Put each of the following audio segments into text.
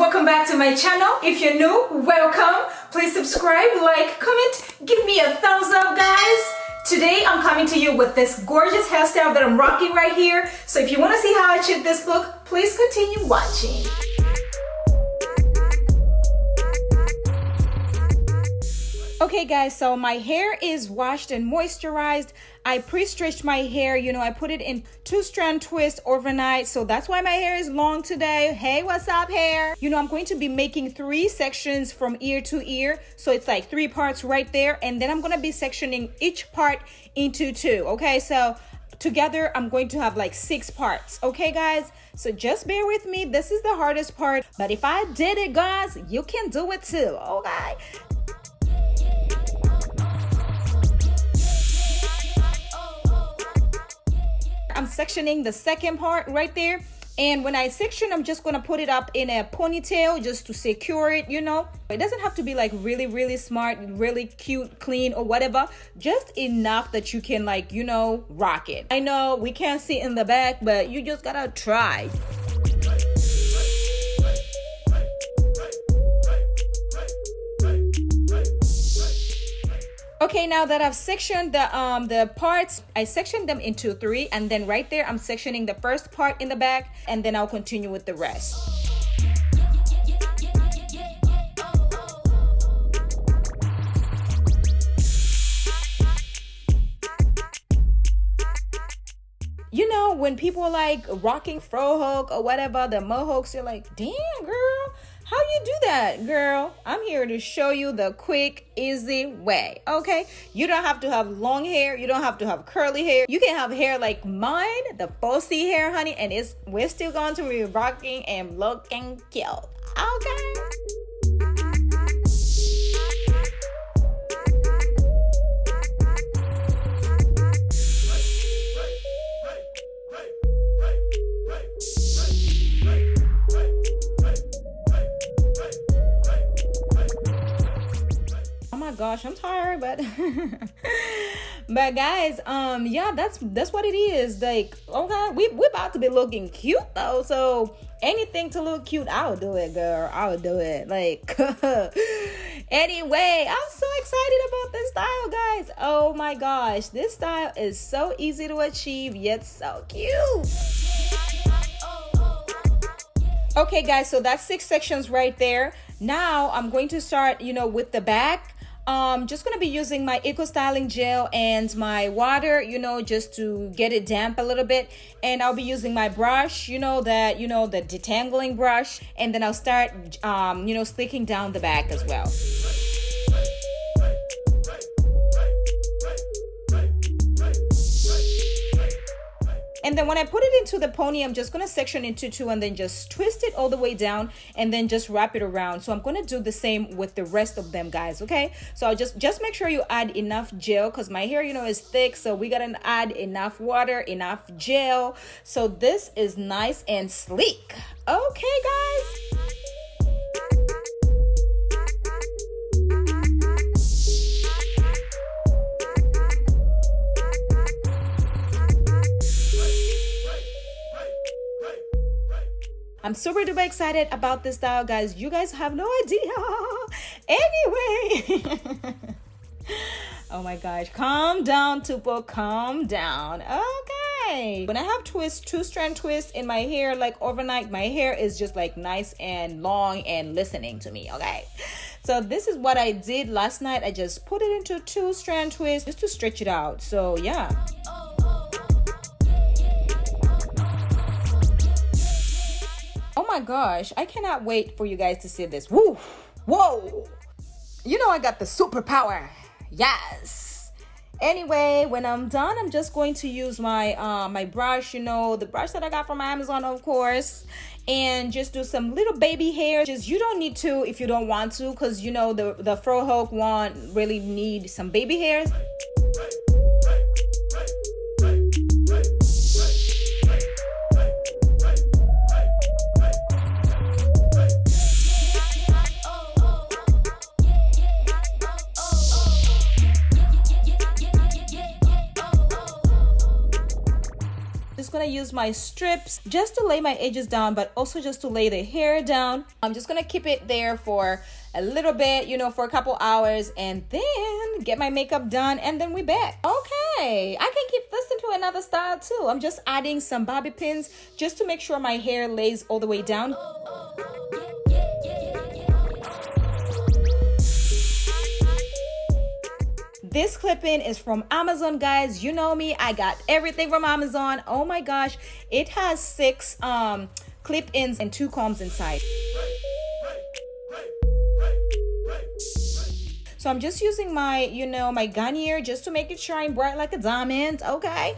welcome back to my channel. If you're new, welcome. Please subscribe, like, comment, give me a thumbs up, guys. Today I'm coming to you with this gorgeous hairstyle that I'm rocking right here. So if you want to see how I achieve this look, please continue watching. Okay guys, so my hair is washed and moisturized. I pre-stretched my hair, I put it in 2-strand twist overnight. So that's why my hair is long today. Hey, what's up hair? I'm going to be making 3 sections from ear to ear. So it's like 3 parts right there. And then I'm going to be sectioning each part into 2. Okay, so together I'm going to have like 6 parts. Okay guys, so just bear with me. This is the hardest part, but if I did it guys, you can do it too. Okay. I'm sectioning the second part right there, and when I section, I'm just gonna put it up in a ponytail just to secure it. It doesn't have to be like really smart, really cute, clean or whatever, just enough that you can rock it. I know we can't see in the back, but you just gotta try. Okay, now that I've sectioned the parts, I sectioned them into 3, and then right there I'm sectioning the first part in the back, and then I'll continue with the rest. When people are like rocking FROHAWK or whatever, the Mohawks, you're like, damn girl, how you do that, girl? I'm here to show you the quick, easy way, okay? You don't have to have long hair. You don't have to have curly hair. You can have hair like mine, the Faux hair, honey, and we're still going to be rocking and looking cute, okay? Gosh, I'm tired, but guys, yeah, that's what it is. Like, okay, we're about to be looking cute though, so anything to look cute, I'll do it, girl. I'll do it. Like anyway, I'm so excited about this style, guys. Oh my gosh, this style is so easy to achieve yet so cute. Okay guys, so that's 6 sections right there. Now I'm going to start with the back. Just gonna be using my eco styling gel and my water, just to get it damp a little bit, and I'll be using my brush, the detangling brush, and then I'll start slicking down the back as well. And then when I put it into the pony, I'm just going to section into 2 and then just twist it all the way down and then just wrap it around. So I'm going to do the same with the rest of them, guys, okay? So I'll just make sure you add enough gel, because my hair, is thick. So we got to add enough water, enough gel. So this is nice and sleek. Okay, guys. I'm super duper excited about this style, guys. You guys have no idea. Anyway. Oh my gosh. Calm down, Tupo. Calm down. Okay. When I have 2-strand twists in my hair, like overnight, my hair is just like nice and long and listening to me, okay? So this is what I did last night. I just put it into 2-strand twists just to stretch it out. So yeah. Oh my gosh, I cannot wait for you guys to see this. Woo! Whoa! I got the superpower. Yes! Anyway, when I'm done, I'm just going to use my my brush, the brush that I got from Amazon, of course, and just do some little baby hair. You don't need to if you don't want to, because the FROHAWK one really need some baby hairs. Just gonna use my strips just to lay my edges down, but also just to lay the hair down. I'm just gonna keep it there for a little bit, you know, for a couple hours, and then get my makeup done, and then we back. Okay, I can keep this into another style too. I'm just adding some bobby pins just to make sure my hair lays all the way down. This clip-in is from Amazon, guys. You know me, I got everything from Amazon. Oh my gosh, it has 6 clip-ins and 2 combs inside. So I'm just using my, you know, my Garnier just to make it shine bright like a diamond, okay?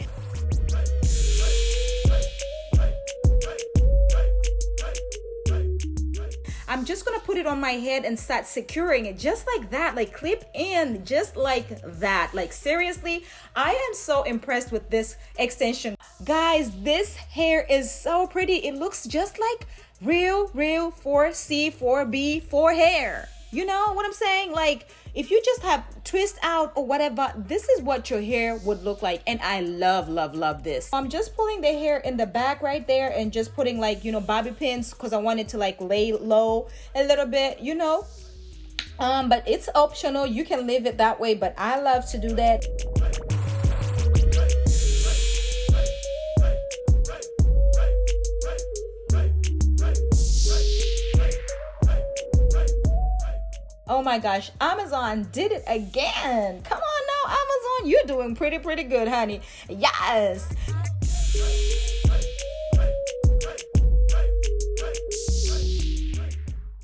I'm just gonna put it on my head and start securing it just like that, like clip in, just like that. Like seriously, I am so impressed with this extension. Guys, this hair is so pretty. It looks just like real 4C, 4B, 4 hair. You know what I'm saying? Like if you just have twist out or whatever, this is what your hair would look like. And I love this. I'm just pulling the hair in the back right there and just putting like, you know, bobby pins because I want it to like lay low a little bit, you know. But it's optional. You can leave it that way, but I love to do that. Oh my gosh, Amazon did it again. Come on now, Amazon, you're doing pretty good, honey. Yes.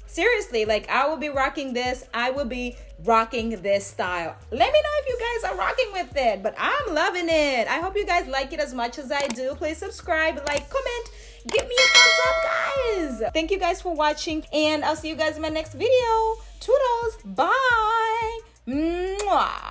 Seriously, like I will be rocking this. I will be rocking this style. Let me know if you guys are rocking with it, but I'm loving it. I hope you guys like it as much as I do. Please subscribe, like, comment, give me a thumbs up, guys. Thank you guys for watching, and I'll see you guys in my next video. Toodles. Bye. Mwah.